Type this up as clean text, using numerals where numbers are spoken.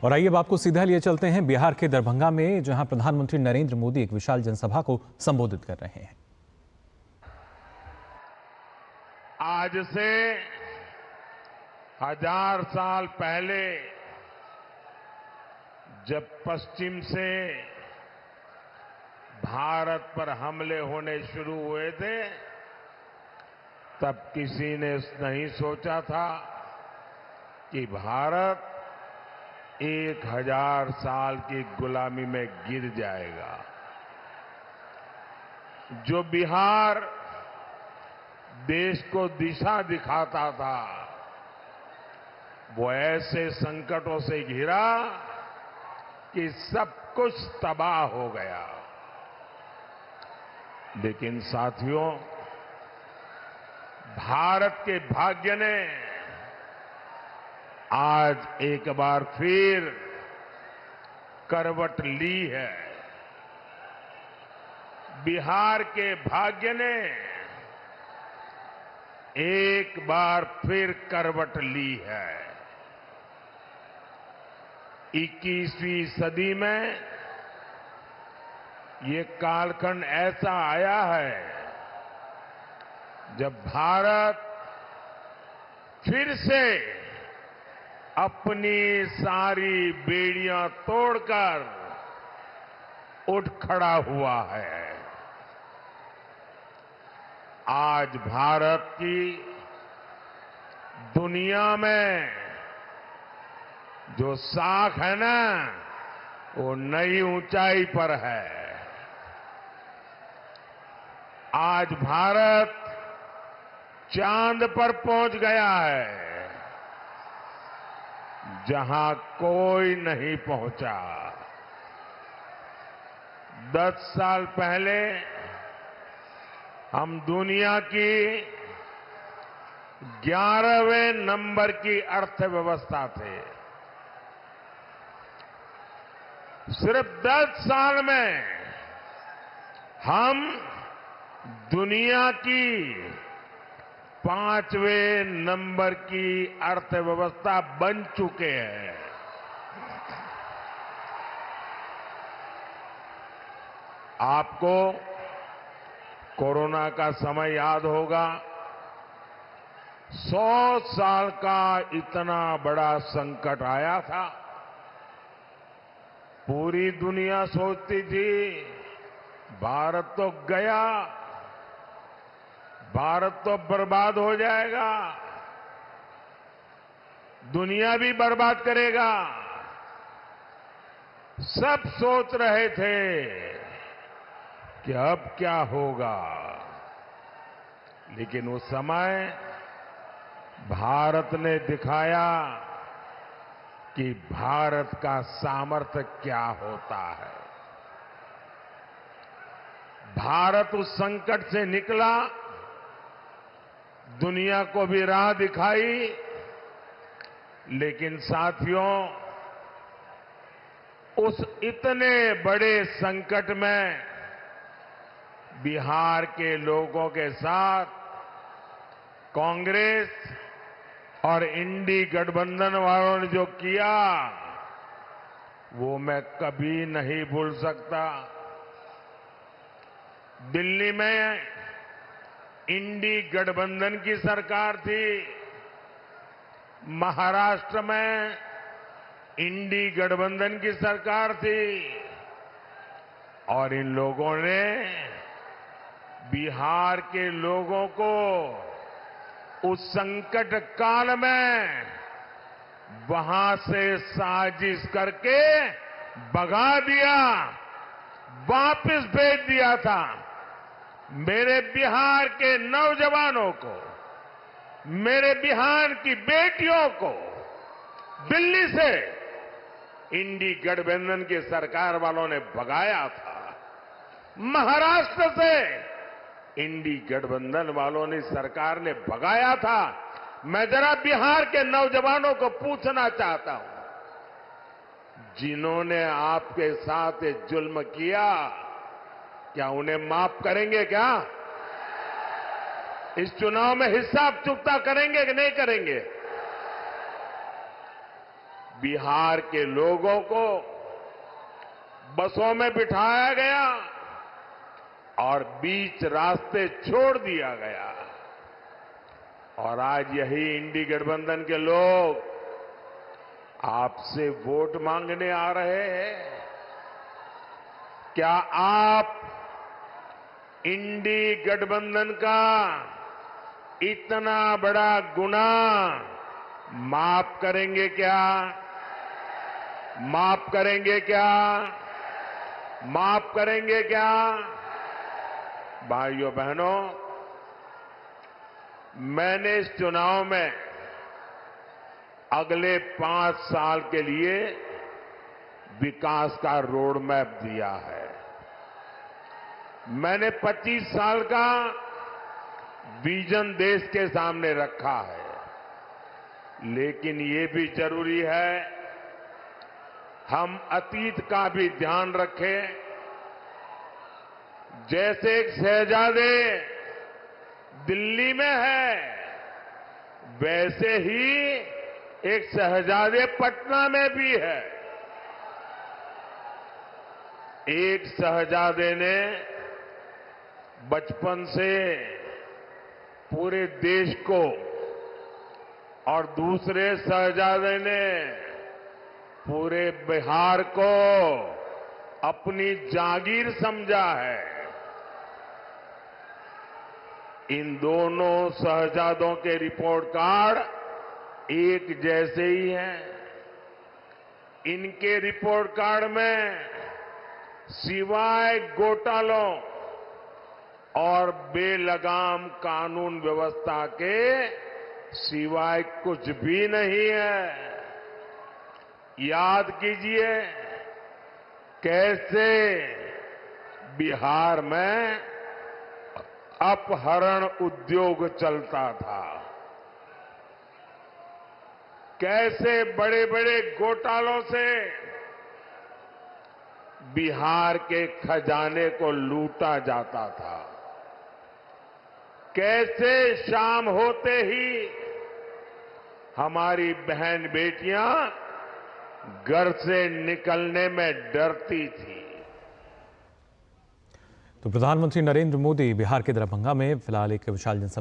और आइए अब आपको सीधा लिए चलते हैं बिहार के दरभंगा में, जहां प्रधानमंत्री नरेंद्र मोदी एक विशाल जनसभा को संबोधित कर रहे हैं। आज से 1000 साल पहले जब पश्चिम से भारत पर हमले होने शुरू हुए थे, तब किसी ने नहीं सोचा था कि भारत 1000 साल की गुलामी में गिर जाएगा। जो बिहार देश को दिशा दिखाता था, वो ऐसे संकटों से घिरा कि सब कुछ तबाह हो गया। लेकिन साथियों, भारत के भाग्य ने आज एक बार फिर करवट ली है। बिहार के भाग्य ने एक बार फिर करवट ली है। 21वीं सदी में ये कालखंड ऐसा आया है जब भारत फिर से अपनी सारी बेड़ियां तोड़कर उठ खड़ा हुआ है। आज भारत की दुनिया में जो साख है ना, वो नई ऊंचाई पर है। आज भारत चांद पर पहुंच गया है, जहां कोई नहीं पहुंचा। 10 साल पहले हम दुनिया की 11वें नंबर की अर्थव्यवस्था थे। सिर्फ 10 साल में हम दुनिया की 5वें नंबर की अर्थव्यवस्था बन चुके हैं। आपको कोरोना का समय याद होगा। 100 साल का इतना बड़ा संकट आया था। पूरी दुनिया सोचती थी भारत तो गया, भारत तो बर्बाद हो जाएगा, दुनिया भी बर्बाद करेगा। सब सोच रहे थे कि अब क्या होगा। लेकिन उस समय भारत ने दिखाया कि भारत का सामर्थ्य क्या होता है। भारत उस संकट से निकला, दुनिया को भी राह दिखाई। लेकिन साथियों, उस इतने बड़े संकट में बिहार के लोगों के साथ कांग्रेस और इंडी गठबंधन वालों ने जो किया, वो मैं कभी नहीं भूल सकता। दिल्ली में इंडी गठबंधन की सरकार थी, महाराष्ट्र में इंडी गठबंधन की सरकार थी, और इन लोगों ने बिहार के लोगों को उस संकट काल में वहां से साजिश करके भगा दिया, वापस भेज दिया था। मेरे बिहार के नौजवानों को, मेरे बिहार की बेटियों को दिल्ली से इंडी गठबंधन की सरकार वालों ने भगाया था। महाराष्ट्र से इंडी गठबंधन वालों ने, सरकार ने भगाया था। मैं जरा बिहार के नौजवानों को पूछना चाहता हूं, जिन्होंने आपके साथ ये जुल्म किया, क्या उन्हें माफ करेंगे? क्या इस चुनाव में हिसाब चुकता करेंगे कि नहीं करेंगे? बिहार के लोगों को बसों में बिठाया गया और बीच रास्ते छोड़ दिया गया। और आज यही इंडी गठबंधन के लोग आपसे वोट मांगने आ रहे हैं। क्या आप इंडी गठबंधन का इतना बड़ा गुनाह माफ करेंगे क्या? माफ करेंगे क्या? माफ करेंगे क्या? भाइयों बहनों, मैंने इस चुनाव में अगले 5 साल के लिए विकास का रोड मैप दिया है। मैंने 25 साल का विजन देश के सामने रखा है। लेकिन ये भी जरूरी है हम अतीत का भी ध्यान रखें। जैसे एक शहजादे दिल्ली में है, वैसे ही एक शहजादे पटना में भी है। एक शहजादे ने बचपन से पूरे देश को और दूसरे शहजादे ने पूरे बिहार को अपनी जागीर समझा है। इन दोनों शहजादों के रिपोर्ट कार्ड एक जैसे ही हैं। इनके रिपोर्ट कार्ड में सिवाय घोटालों और बेलगाम कानून व्यवस्था के सिवाय कुछ भी नहीं है। याद कीजिए कैसे बिहार में अपहरण उद्योग चलता था, कैसे बड़े बड़े घोटालों से बिहार के खजाने को लूटा जाता था, कैसे शाम होते ही हमारी बहन बेटियां घर से निकलने में डरती थी। तो प्रधानमंत्री नरेंद्र मोदी बिहार के दरभंगा में फिलहाल एक विशाल जनसभा